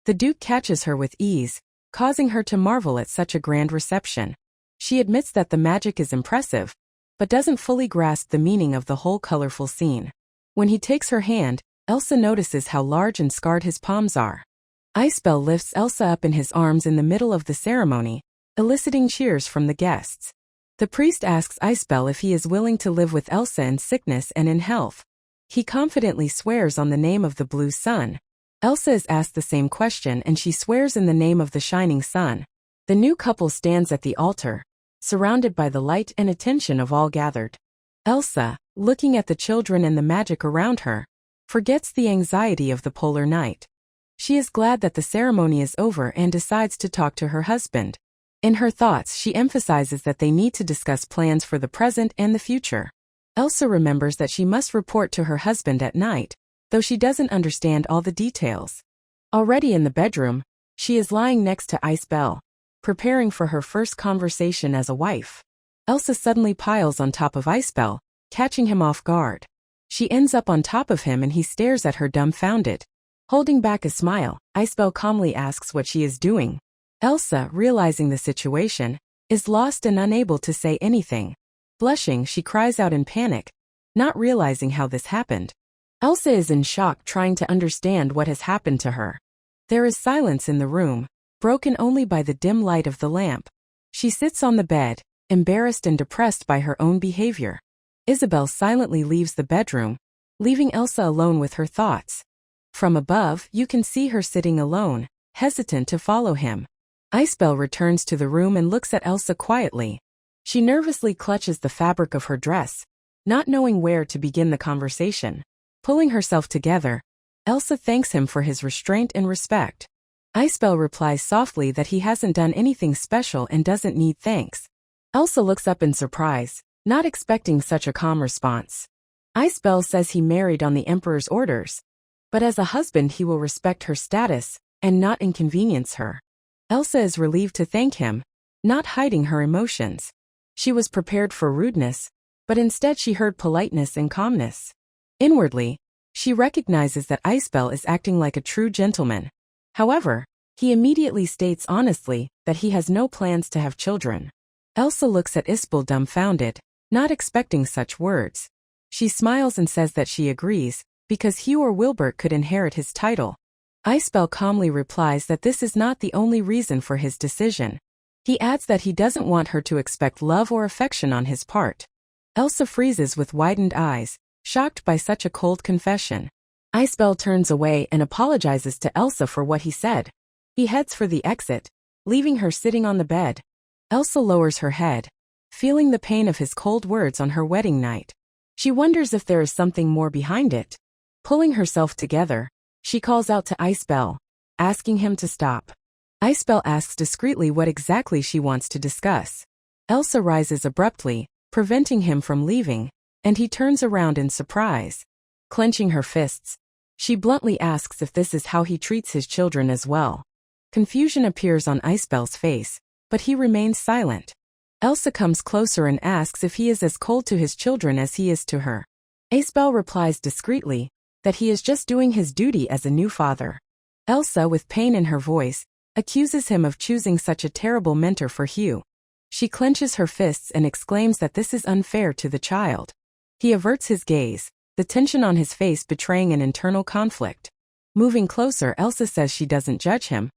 Speaker 1: The Duke catches her with ease, causing her to marvel at such a grand reception. She admits that the magic is impressive, but doesn't fully grasp the meaning of the whole colorful scene. When he takes her hand, Elsa notices how large and scarred his palms are. Icebell lifts Elsa up in his arms in the middle of the ceremony, eliciting cheers from the guests. The priest asks Icebell if he is willing to live with Elsa in sickness and in health. He confidently swears on the name of the blue sun. Elsa is asked the same question and she swears in the name of the shining sun. The new couple stands at the altar, surrounded by the light and attention of all gathered. Elsa, looking at the children and the magic around her, forgets the anxiety of the polar night. She is glad that the ceremony is over and decides to talk to her husband. In her thoughts, she emphasizes that they need to discuss plans for the present and the future. Elsa remembers that she must report to her husband at night, though she doesn't understand all the details. Already in the bedroom, she is lying next to Icebell, preparing for her first conversation as a wife. Elsa suddenly piles on top of Icebell, catching him off guard. She ends up on top of him and he stares at her dumbfounded. Holding back a smile, Icebell calmly asks what she is doing. Elsa, realizing the situation, is lost and unable to say anything. Blushing, she cries out in panic, not realizing how this happened. Elsa is in shock, trying to understand what has happened to her. There is silence in the room, broken only by the dim light of the lamp. She sits on the bed, embarrassed and depressed by her own behavior. Isabel silently leaves the bedroom, leaving Elsa alone with her thoughts. From above, you can see her sitting alone, hesitant to follow him. Icebell returns to the room and looks at Elsa quietly. She nervously clutches the fabric of her dress, not knowing where to begin the conversation. Pulling herself together, Elsa thanks him for his restraint and respect. Icebell replies softly that he hasn't done anything special and doesn't need thanks. Elsa looks up in surprise, not expecting such a calm response. Icebell says he married on the Emperor's orders, but as a husband he will respect her status and not inconvenience her. Elsa is relieved to thank him, not hiding her emotions. She was prepared for rudeness, but instead she heard politeness and calmness. Inwardly, she recognizes that Icebell is acting like a true gentleman. However, he immediately states honestly that he has no plans to have children. Elsa looks at Isabel dumbfounded, not expecting such words. She smiles and says that she agrees, because Hugh or Wilbert could inherit his title. Icebell calmly replies that this is not the only reason for his decision. He adds that he doesn't want her to expect love or affection on his part. Elsa freezes with widened eyes, shocked by such a cold confession. Icebell turns away and apologizes to Elsa for what he said. He heads for the exit, leaving her sitting on the bed. Elsa lowers her head, feeling the pain of his cold words on her wedding night. She wonders if there is something more behind it. Pulling herself together, she calls out to Icebell, asking him to stop. Icebell asks discreetly what exactly she wants to discuss. Elsa rises abruptly, preventing him from leaving, and he turns around in surprise. Clenching her fists, she bluntly asks if this is how he treats his children as well. Confusion appears on Icebell's face, but he remains silent. Elsa comes closer and asks if he is as cold to his children as he is to her. Icebell replies discreetly that he is just doing his duty as a new father. Elsa, with pain in her voice, accuses him of choosing such a terrible mentor for Hugh. She clenches her fists and exclaims that this is unfair to the child. He averts his gaze, the tension on his face betraying an internal conflict. Moving closer, Elsa says she doesn't judge him,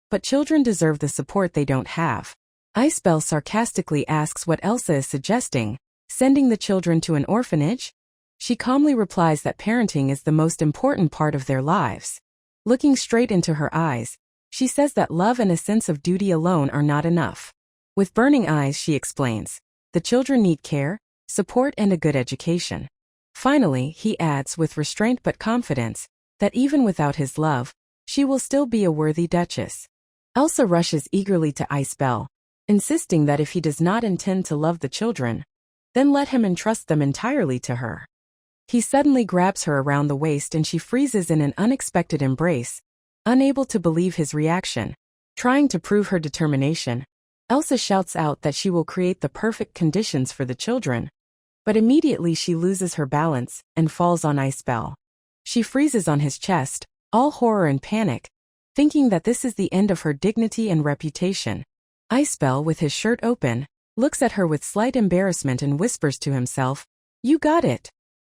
Speaker 1: but children deserve the support they don't have. Icebell sarcastically asks what Elsa is suggesting, sending the children to an orphanage? She calmly replies that parenting is the most important part of their lives. Looking straight into her eyes, she says that love and a sense of duty alone are not enough. With burning eyes, she explains, the children need care, support and a good education. Finally, he adds with restraint but confidence, that even without his love, she will still be a worthy duchess. Elsa rushes eagerly to Icebell, insisting that if he does not intend to love the children, then let him entrust them entirely to her. He suddenly grabs her around the waist and she freezes in an unexpected embrace, unable to believe his reaction. Trying to prove her determination, Elsa shouts out that she will create the perfect conditions for the children, but immediately she loses her balance and falls on Icebell. She freezes on his chest, all horror and panic, thinking that this is the end of her dignity and reputation. Icebell, with his shirt open, looks at her with slight embarrassment and whispers to himself, "You got it."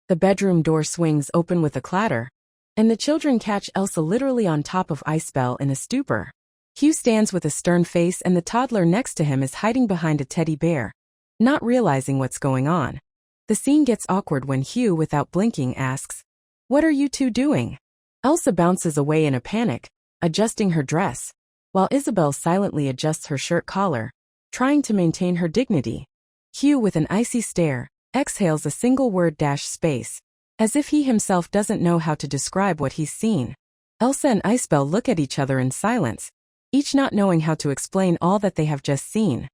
Speaker 1: The bedroom door swings open with a clatter, and the children catch Elsa literally on top of Icebell in a stupor. Hugh stands with a stern face and the toddler next to him is hiding behind a teddy bear, not realizing what's going on. The scene gets awkward when Hugh, without blinking, asks, "What are you two doing?" Elsa bounces away in a panic, adjusting her dress, while Isabel silently adjusts her shirt collar, trying to maintain her dignity. Hugh, with an icy stare, exhales a single word -space, as if he himself doesn't know how to describe what he's seen. Elsa and Icebell look at each other in silence, each not knowing how to explain all that they have just seen.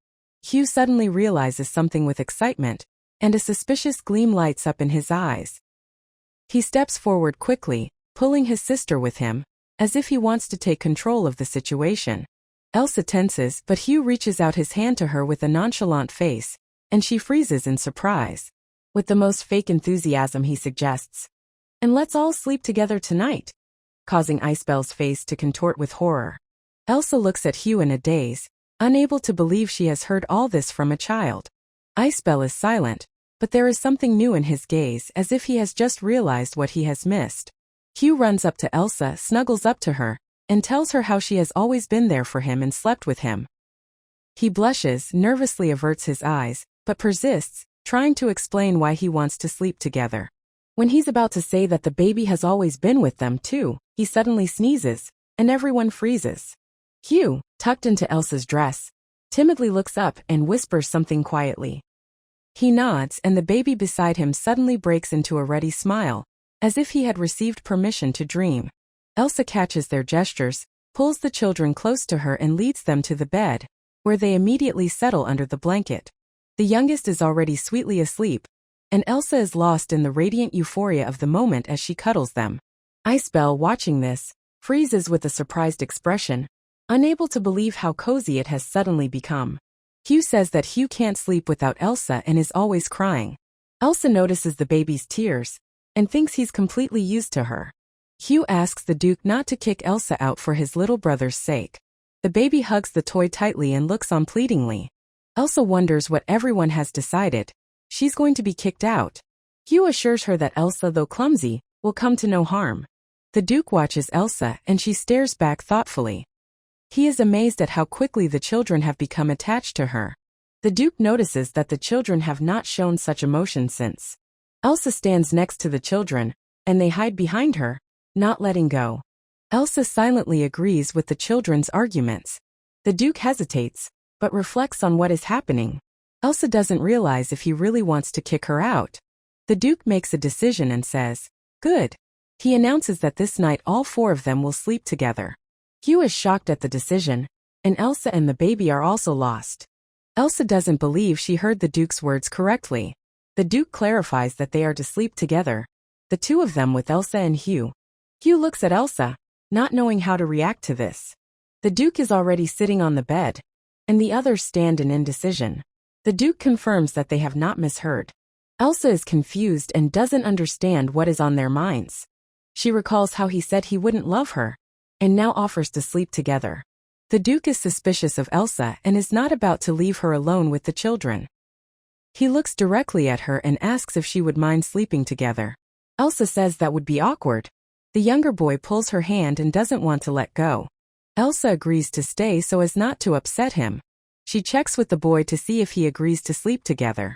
Speaker 1: Hugh suddenly realizes something with excitement, and a suspicious gleam lights up in his eyes. He steps forward quickly, pulling his sister with him, as if he wants to take control of the situation. Elsa tenses, but Hugh reaches out his hand to her with a nonchalant face, and she freezes in surprise. With the most fake enthusiasm, he suggests, "And let's all sleep together tonight," causing Icebell's face to contort with horror. Elsa looks at Hugh in a daze, unable to believe she has heard all this from a child. Icebell is silent, but there is something new in his gaze, as if he has just realized what he has missed. Hugh runs up to Elsa, snuggles up to her, and tells her how she has always been there for him and slept with him. He blushes, nervously averts his eyes, but persists, trying to explain why he wants to sleep together. When he's about to say that the baby has always been with them too, he suddenly sneezes, and everyone freezes. Hugh, tucked into Elsa's dress, timidly looks up and whispers something quietly. He nods, and the baby beside him suddenly breaks into a ready smile, as if he had received permission to dream. Elsa catches their gestures, pulls the children close to her and leads them to the bed, where they immediately settle under the blanket. The youngest is already sweetly asleep, and Elsa is lost in the radiant euphoria of the moment as she cuddles them. Icebell, watching this, freezes with a surprised expression, unable to believe how cozy it has suddenly become. Hugh says that Hugh can't sleep without Elsa and is always crying. Elsa notices the baby's tears, and thinks he's completely used to her. Hugh asks the Duke not to kick Elsa out for his little brother's sake. The baby hugs the toy tightly and looks on pleadingly. Elsa wonders what everyone has decided. She's going to be kicked out. Hugh assures her that Elsa, though clumsy, will come to no harm. The Duke watches Elsa and she stares back thoughtfully. He is amazed at how quickly the children have become attached to her. The Duke notices that the children have not shown such emotion since. Elsa stands next to the children, and they hide behind her, not letting go. Elsa silently agrees with the children's arguments. The Duke hesitates, but reflects on what is happening. Elsa doesn't realize if he really wants to kick her out. The Duke makes a decision and says, "Good." He announces that this night all four of them will sleep together. Hugh is shocked at the decision, and Elsa and the baby are also lost. Elsa doesn't believe she heard the Duke's words correctly. The Duke clarifies that they are to sleep together, the two of them with Elsa and Hugh. Hugh looks at Elsa, not knowing how to react to this. The Duke is already sitting on the bed, and the others stand in indecision. The Duke confirms that they have not misheard. Elsa is confused and doesn't understand what is on their minds. She recalls how he said he wouldn't love her, and now offers to sleep together. The Duke is suspicious of Elsa and is not about to leave her alone with the children. He looks directly at her and asks if she would mind sleeping together. Elsa says that would be awkward. The younger boy pulls her hand and doesn't want to let go. Elsa agrees to stay so as not to upset him. She checks with the boy to see if he agrees to sleep together.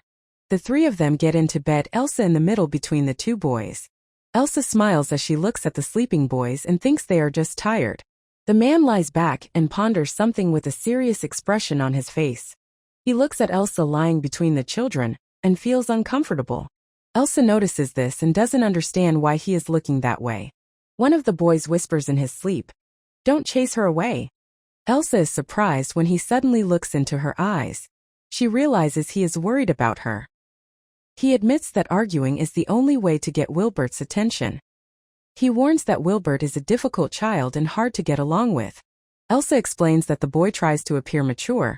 Speaker 1: The three of them get into bed, Elsa in the middle between the two boys. Elsa smiles as she looks at the sleeping boys and thinks they are just tired. The man lies back and ponders something with a serious expression on his face. He looks at Elsa lying between the children and feels uncomfortable. Elsa notices this and doesn't understand why he is looking that way. One of the boys whispers in his sleep, "Don't chase her away." Elsa is surprised when he suddenly looks into her eyes. She realizes he is worried about her. He admits that arguing is the only way to get Wilbert's attention. He warns that Wilbert is a difficult child and hard to get along with. Elsa explains that the boy tries to appear mature,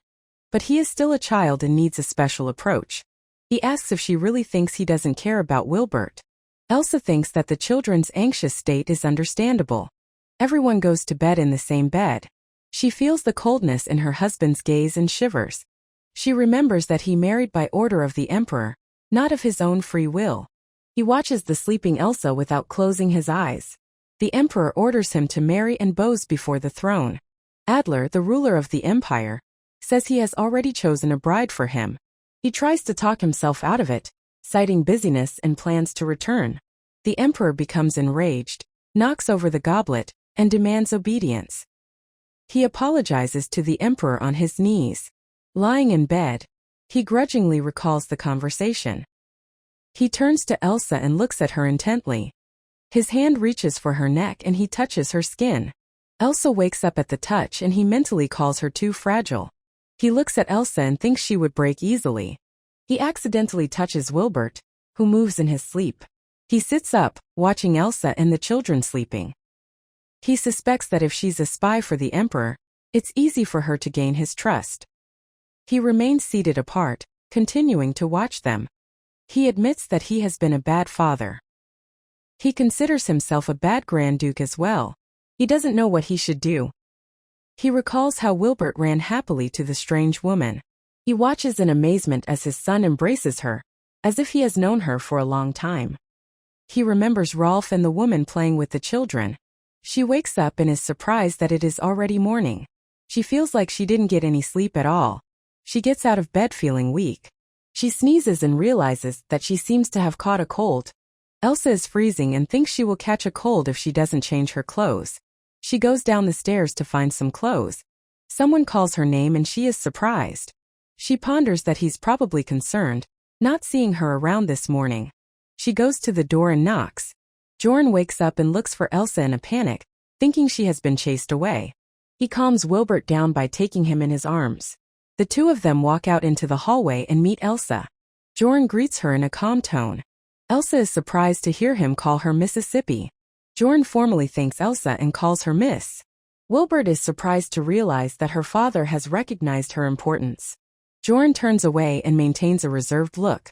Speaker 1: but he is still a child and needs a special approach. He asks if she really thinks he doesn't care about Wilbert. Elsa thinks that the children's anxious state is understandable. Everyone goes to bed in the same bed. She feels the coldness in her husband's gaze and shivers. She remembers that he married by order of the emperor, not of his own free will. He watches the sleeping Elsa without closing his eyes. The emperor orders him to marry and bows before the throne. Adler, the ruler of the empire, says he has already chosen a bride for him. He tries to talk himself out of it, citing busyness and plans to return. The emperor becomes enraged, knocks over the goblet, and demands obedience. He apologizes to the emperor on his knees. Lying in bed, he grudgingly recalls the conversation. He turns to Elsa and looks at her intently. His hand reaches for her neck and he touches her skin. Elsa wakes up at the touch and he mentally calls her too fragile. He looks at Elsa and thinks she would break easily. He accidentally touches Wilbert, who moves in his sleep. He sits up, watching Elsa and the children sleeping. He suspects that if she's a spy for the emperor, it's easy for her to gain his trust. He remains seated apart, continuing to watch them. He admits that he has been a bad father. He considers himself a bad Grand Duke as well. He doesn't know what he should do. He recalls how Wilbert ran happily to the strange woman. He watches in amazement as his son embraces her, as if he has known her for a long time. He remembers Rolf and the woman playing with the children. She wakes up and is surprised that it is already morning. She feels like she didn't get any sleep at all. She gets out of bed feeling weak. She sneezes and realizes that she seems to have caught a cold. Elsa is freezing and thinks she will catch a cold if she doesn't change her clothes. She goes down the stairs to find some clothes. Someone calls her name and she is surprised. She ponders that he's probably concerned, not seeing her around this morning. She goes to the door and knocks. Jorn wakes up and looks for Elsa in a panic, thinking she has been chased away. He calms Wilbert down by taking him in his arms. The two of them walk out into the hallway and meet Elsa. Jorn greets her in a calm tone. Elsa is surprised to hear him call her Mississippi. Jorn formally thanks Elsa and calls her Miss. Wilbert is surprised to realize that her father has recognized her importance. Jorn turns away and maintains a reserved look.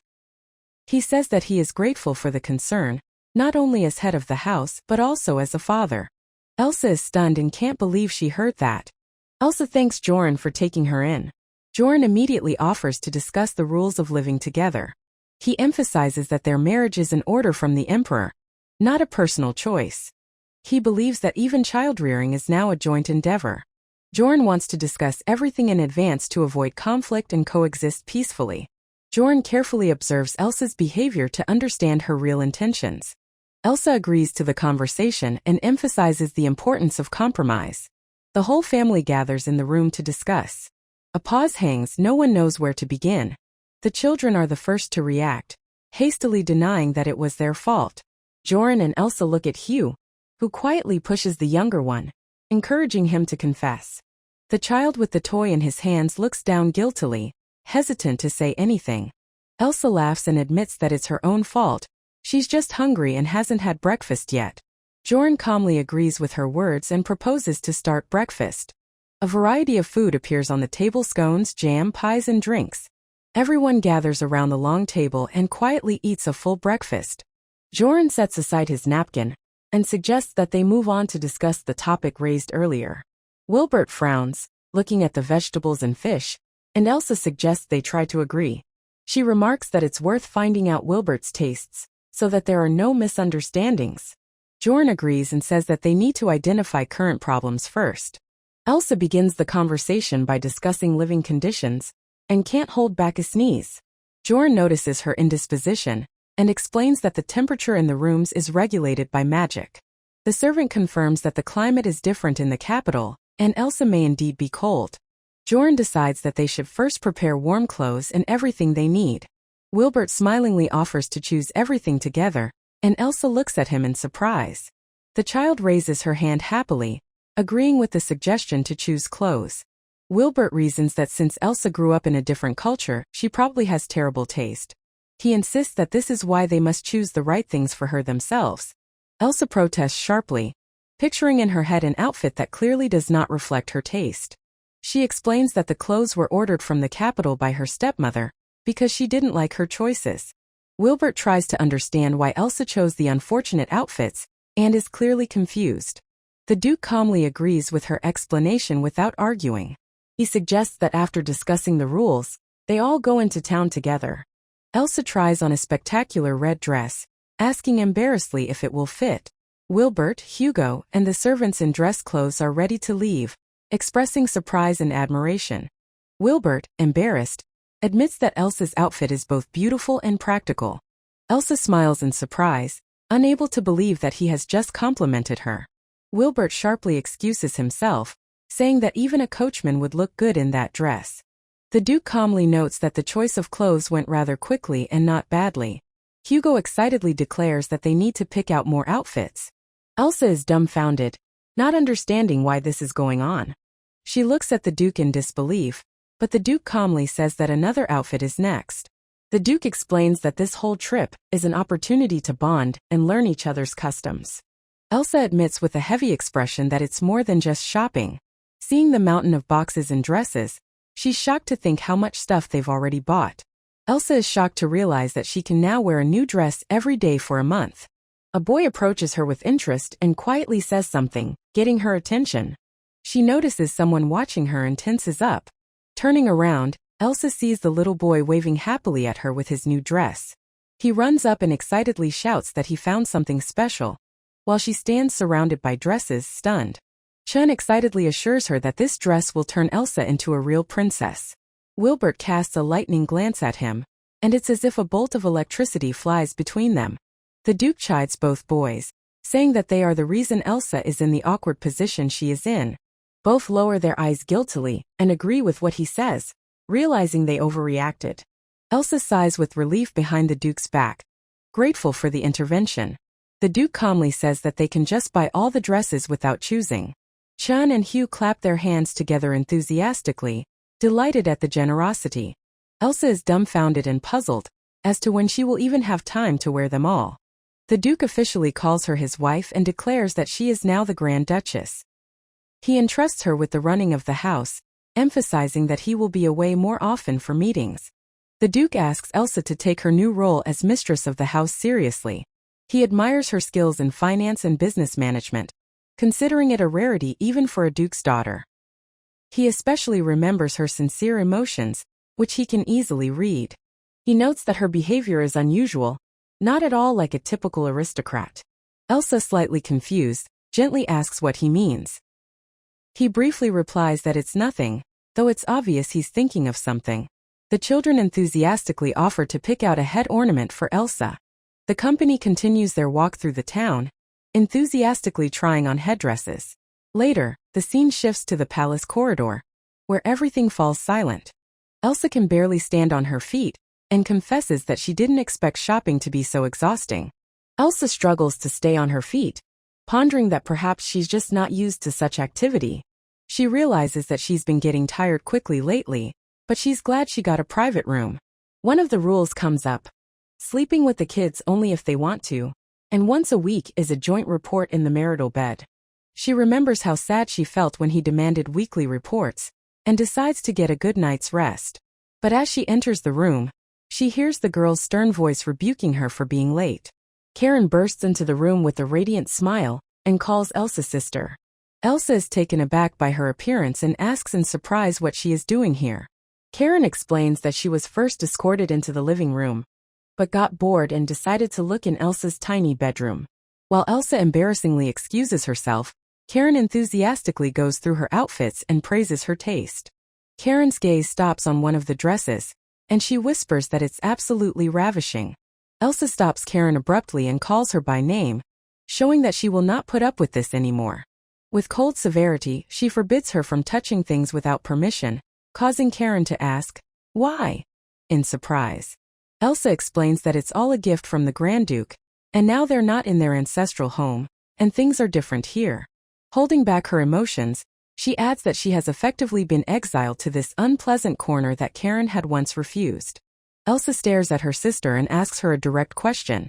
Speaker 1: He says that he is grateful for the concern, not only as head of the house but also as a father. Elsa is stunned and can't believe she heard that. Elsa thanks Jorn for taking her in. Jorn immediately offers to discuss the rules of living together. He emphasizes that their marriage is an order from the emperor, not a personal choice. He believes that even child-rearing is now a joint endeavor. Jorn wants to discuss everything in advance to avoid conflict and coexist peacefully. Jorn carefully observes Elsa's behavior to understand her real intentions. Elsa agrees to the conversation and emphasizes the importance of compromise. The whole family gathers in the room to discuss. A pause hangs, no one knows where to begin. The children are the first to react, hastily denying that it was their fault. Jorn and Elsa look at Hugh, who quietly pushes the younger one, encouraging him to confess. The child with the toy in his hands looks down guiltily, hesitant to say anything. Elsa laughs and admits that it's her own fault. She's just hungry and hasn't had breakfast yet. Jorn calmly agrees with her words and proposes to start breakfast. A variety of food appears on the table: scones, jam, pies, and drinks. Everyone gathers around the long table and quietly eats a full breakfast. Jorn sets aside his napkin and suggests that they move on to discuss the topic raised earlier. Wilbert frowns, looking at the vegetables and fish, and Elsa suggests they try to agree. She remarks that it's worth finding out Wilbert's tastes, so that there are no misunderstandings. Jorn agrees and says that they need to identify current problems first. Elsa begins the conversation by discussing living conditions, and can't hold back a sneeze. Jorn notices her indisposition, and explains that the temperature in the rooms is regulated by magic. The servant confirms that the climate is different in the capital, and Elsa may indeed be cold. Jorn decides that they should first prepare warm clothes and everything they need. Wilbert smilingly offers to choose everything together, and Elsa looks at him in surprise. The child raises her hand happily, agreeing with the suggestion to choose clothes. Wilbert reasons that since Elsa grew up in a different culture, she probably has terrible taste. He insists that this is why they must choose the right things for her themselves. Elsa protests sharply, picturing in her head an outfit that clearly does not reflect her taste. She explains that the clothes were ordered from the capital by her stepmother, because she didn't like her choices. Wilbert tries to understand why Elsa chose the unfortunate outfits, and is clearly confused. The Duke calmly agrees with her explanation without arguing. He suggests that after discussing the rules, They all go into town together. Elsa tries on a spectacular red dress, asking embarrassedly if it will fit. Wilbert, Hugo, and the servants in dress clothes are ready to leave, expressing surprise and admiration. Wilbert, embarrassed, admits that Elsa's outfit is both beautiful and practical. Elsa smiles in surprise, unable to believe that he has just complimented her. Wilbert sharply excuses himself, saying that even a coachman would look good in that dress. The Duke calmly notes that the choice of clothes went rather quickly and not badly. Hugo excitedly declares that they need to pick out more outfits. Elsa is dumbfounded, not understanding why this is going on. She looks at the Duke in disbelief, but the Duke calmly says that another outfit is next. The Duke explains that this whole trip is an opportunity to bond and learn each other's customs. Elsa admits with a heavy expression that it's more than just shopping. Seeing the mountain of boxes and dresses, she's shocked to think how much stuff they've already bought. Elsa is shocked to realize that she can now wear a new dress every day for a month. A boy approaches her with interest and quietly says something, getting her attention. She notices someone watching her and tenses up. Turning around, Elsa sees the little boy waving happily at her with his new dress. He runs up and excitedly shouts that he found something special, while she stands surrounded by dresses, stunned. Chun excitedly assures her that this dress will turn Elsa into a real princess. Wilbert casts a lightning glance at him, and it's as if a bolt of electricity flies between them. The Duke chides both boys, saying that they are the reason Elsa is in the awkward position she is in. Both lower their eyes guiltily and agree with what he says, realizing they overreacted. Elsa sighs with relief behind the Duke's back, grateful for the intervention. The Duke calmly says that they can just buy all the dresses without choosing. Chun and Hugh clap their hands together enthusiastically, delighted at the generosity. Elsa is dumbfounded and puzzled as to when she will even have time to wear them all. The Duke officially calls her his wife and declares that she is now the Grand Duchess. He entrusts her with the running of the house, emphasizing that he will be away more often for meetings. The Duke asks Elsa to take her new role as mistress of the house seriously. He admires her skills in finance and business management, considering it a rarity even for a Duke's daughter. He especially remembers her sincere emotions, which he can easily read. He notes that her behavior is unusual, not at all like a typical aristocrat. Elsa, slightly confused, gently asks what he means. He briefly replies that it's nothing, though it's obvious he's thinking of something. The children enthusiastically offer to pick out a head ornament for Elsa. The company continues their walk through the town, enthusiastically trying on headdresses. Later, the scene shifts to the palace corridor, where everything falls silent. Elsa can barely stand on her feet, and confesses that she didn't expect shopping to be so exhausting. Elsa struggles to stay on her feet, pondering that perhaps she's just not used to such activity. She realizes that she's been getting tired quickly lately, but she's glad she got a private room. One of the rules comes up: sleeping with the kids only if they want to, and once a week is a joint report in the marital bed. She remembers how sad she felt when he demanded weekly reports, and decides to get a good night's rest. But as she enters the room, she hears the girl's stern voice rebuking her for being late. Karen bursts into the room with a radiant smile and calls Elsa sister. Elsa is taken aback by her appearance and asks in surprise what she is doing here. Karen explains that she was first escorted into the living room, but got bored and decided to look in Elsa's tiny bedroom. While Elsa embarrassingly excuses herself, Karen enthusiastically goes through her outfits and praises her taste. Karen's gaze stops on one of the dresses, and she whispers that it's absolutely ravishing. Elsa stops Karen abruptly and calls her by name, showing that she will not put up with this anymore. With cold severity, she forbids her from touching things without permission, causing Karen to ask, "Why?" in surprise. Elsa explains that it's all a gift from the Grand Duke, and now they're not in their ancestral home, and things are different here. Holding back her emotions, she adds that she has effectively been exiled to this unpleasant corner that Karen had once refused. Elsa stares at her sister and asks her a direct question.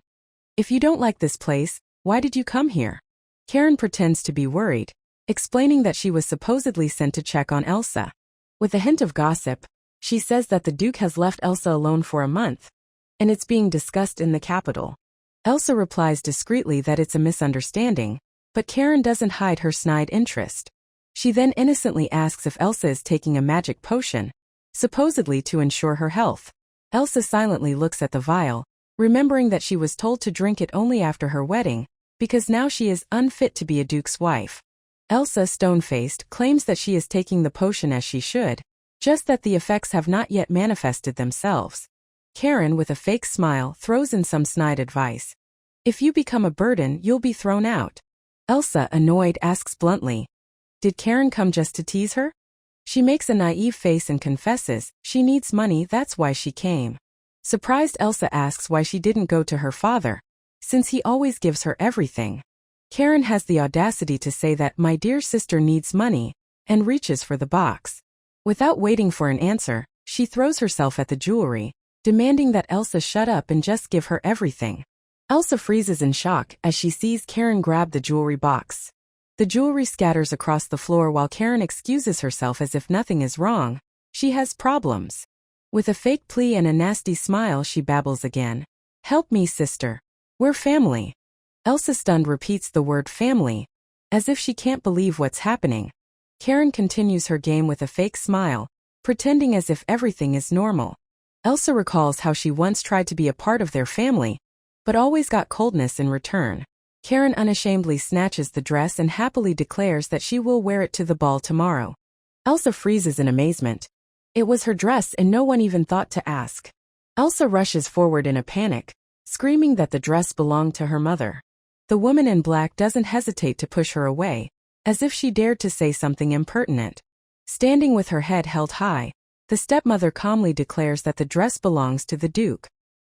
Speaker 1: "If you don't like this place, why did you come here?" Karen pretends to be worried, explaining that she was supposedly sent to check on Elsa. With a hint of gossip, she says that the Duke has left Elsa alone for a month, and it's being discussed in the capital. Elsa replies discreetly that it's a misunderstanding, but Karen doesn't hide her snide interest. She then innocently asks if Elsa is taking a magic potion, supposedly to ensure her health. Elsa silently looks at the vial, remembering that she was told to drink it only after her wedding, because now she is unfit to be a duke's wife. Elsa, stone-faced, claims that she is taking the potion as she should, just that the effects have not yet manifested themselves. Karen, with a fake smile, throws in some snide advice. If you become a burden, you'll be thrown out. Elsa, annoyed, asks bluntly, did Karen come just to tease her? She makes a naive face and confesses, she needs money, that's why she came. Surprised, Elsa asks why she didn't go to her father, since he always gives her everything. Karen has the audacity to say that my dear sister needs money, and reaches for the box. Without waiting for an answer, she throws herself at the jewelry, demanding that Elsa shut up and just give her everything. Elsa freezes in shock as she sees Karen grab the jewelry box. The jewelry scatters across the floor while Karen excuses herself as if nothing is wrong. She has problems. With a fake plea and a nasty smile, she babbles again. Help me, sister. We're family. Elsa, stunned, repeats the word family, as if she can't believe what's happening. Karen continues her game with a fake smile, pretending as if everything is normal. Elsa recalls how she once tried to be a part of their family, but always got coldness in return. Karen unashamedly snatches the dress and happily declares that she will wear it to the ball tomorrow. Elsa freezes in amazement. It was her dress and no one even thought to ask. Elsa rushes forward in a panic, screaming that the dress belonged to her mother. The woman in black doesn't hesitate to push her away, as if she dared to say something impertinent. Standing with her head held high, the stepmother calmly declares that the dress belongs to the Duke.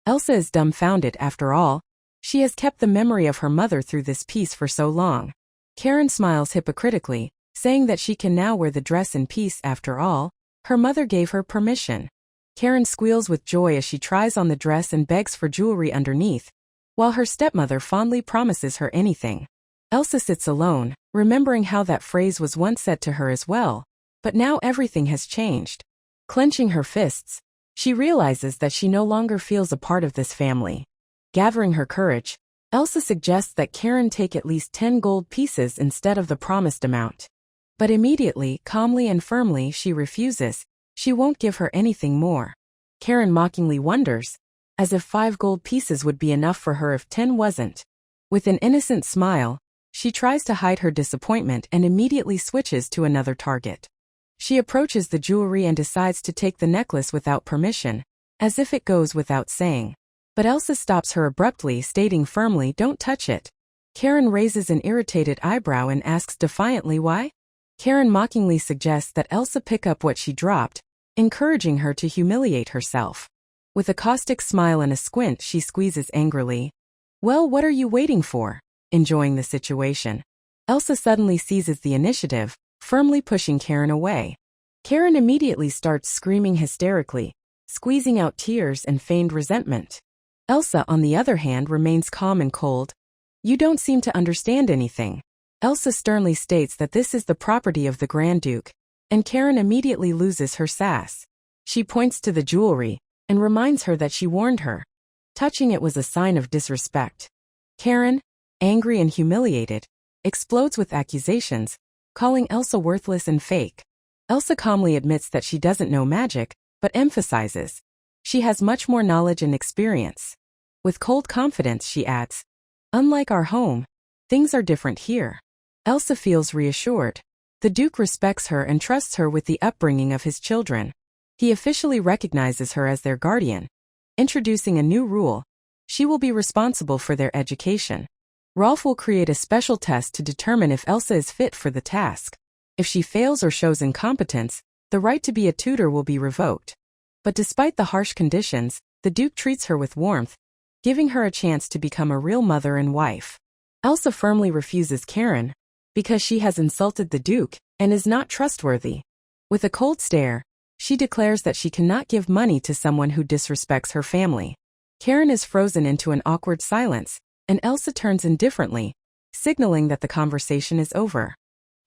Speaker 1: Elsa is dumbfounded. After all, she has kept the memory of her mother through this piece for so long. Karen smiles hypocritically, saying that she can now wear the dress in peace. After all, her mother gave her permission. Karen squeals with joy as she tries on the dress and begs for jewelry underneath, while her stepmother fondly promises her anything. Elsa sits alone, remembering how that phrase was once said to her as well, but now everything has changed. Clenching her fists, she realizes that she no longer feels a part of this family. Gathering her courage, Elsa suggests that Karen take at least 10 gold pieces instead of the promised amount. But immediately, calmly and firmly, she refuses. She won't give her anything more. Karen mockingly wonders, as if 5 gold pieces would be enough for her if 10 wasn't. With an innocent smile, she tries to hide her disappointment and immediately switches to another target. She approaches the jewelry and decides to take the necklace without permission, as if it goes without saying. But Elsa stops her abruptly, stating firmly, don't touch it. Karen raises an irritated eyebrow and asks defiantly why. Karen mockingly suggests that Elsa pick up what she dropped, encouraging her to humiliate herself. With a caustic smile and a squint, she squeezes angrily. Well, what are you waiting for? Enjoying the situation. Elsa suddenly seizes the initiative, firmly pushing Karen away. Karen immediately starts screaming hysterically, squeezing out tears and feigned resentment. Elsa, on the other hand, remains calm and cold. You don't seem to understand anything. Elsa sternly states that this is the property of the Grand Duke, and Karen immediately loses her sass. She points to the jewelry and reminds her that she warned her. Touching it was a sign of disrespect. Karen, angry and humiliated, explodes with accusations, calling Elsa worthless and fake. Elsa calmly admits that she doesn't know magic, but emphasizes she has much more knowledge and experience. With cold confidence, she adds, unlike our home, things are different here. Elsa feels reassured. The Duke respects her and trusts her with the upbringing of his children. He officially recognizes her as their guardian, introducing a new rule. She will be responsible for their education. Rolf will create a special test to determine if Elsa is fit for the task. If she fails or shows incompetence, the right to be a tutor will be revoked. But despite the harsh conditions, the Duke treats her with warmth, giving her a chance to become a real mother and wife. Elsa firmly refuses Karen, because she has insulted the Duke and is not trustworthy. With a cold stare, she declares that she cannot give money to someone who disrespects her family. Karen is frozen into an awkward silence, and Elsa turns indifferently, signaling that the conversation is over.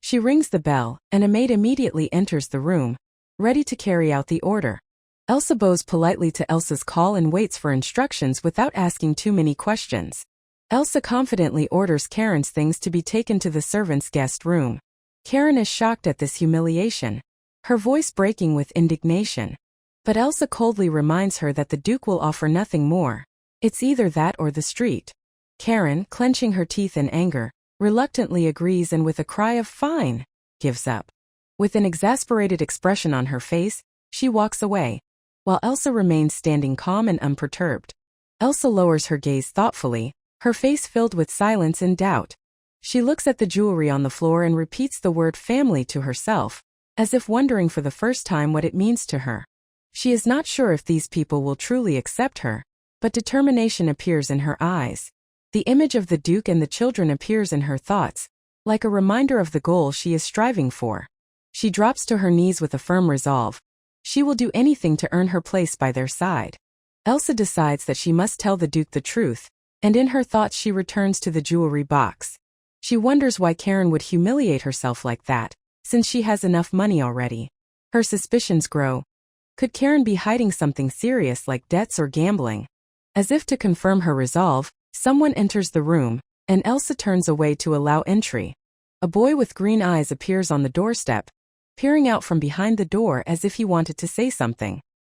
Speaker 1: She rings the bell, and a maid immediately enters the room, ready to carry out the order. Elsa bows politely to Elsa's call and waits for instructions without asking too many questions. Elsa confidently orders Karen's things to be taken to the servants' guest room. Karen is shocked at this humiliation. her voice breaking with indignation. But Elsa coldly reminds her that the Duke will offer nothing more. It's either that or the street. Karen, clenching her teeth in anger, reluctantly agrees and with a cry of "Fine," gives up. With an exasperated expression on her face, she walks away, while Elsa remains standing calm and unperturbed. Elsa lowers her gaze thoughtfully, her face filled with silence and doubt. She looks at the jewelry on the floor and repeats the word family to herself, as if wondering for the first time what it means to her. She is not sure if these people will truly accept her, but determination appears in her eyes. The image of the Duke and the children appears in her thoughts, like a reminder of the goal she is striving for. She drops to her knees with a firm resolve. She will do anything to earn her place by their side. Elsa decides that she must tell the Duke the truth, and in her thoughts she returns to the jewelry box. She wonders why Karen would humiliate herself like that, since she has enough money already. Her suspicions grow. Could Karen be hiding something serious like debts or gambling? As if to confirm her resolve, someone enters the room, and Elsa turns away to allow entry. A boy with green eyes appears on the doorstep, peering out from behind the door as if he wanted to say something.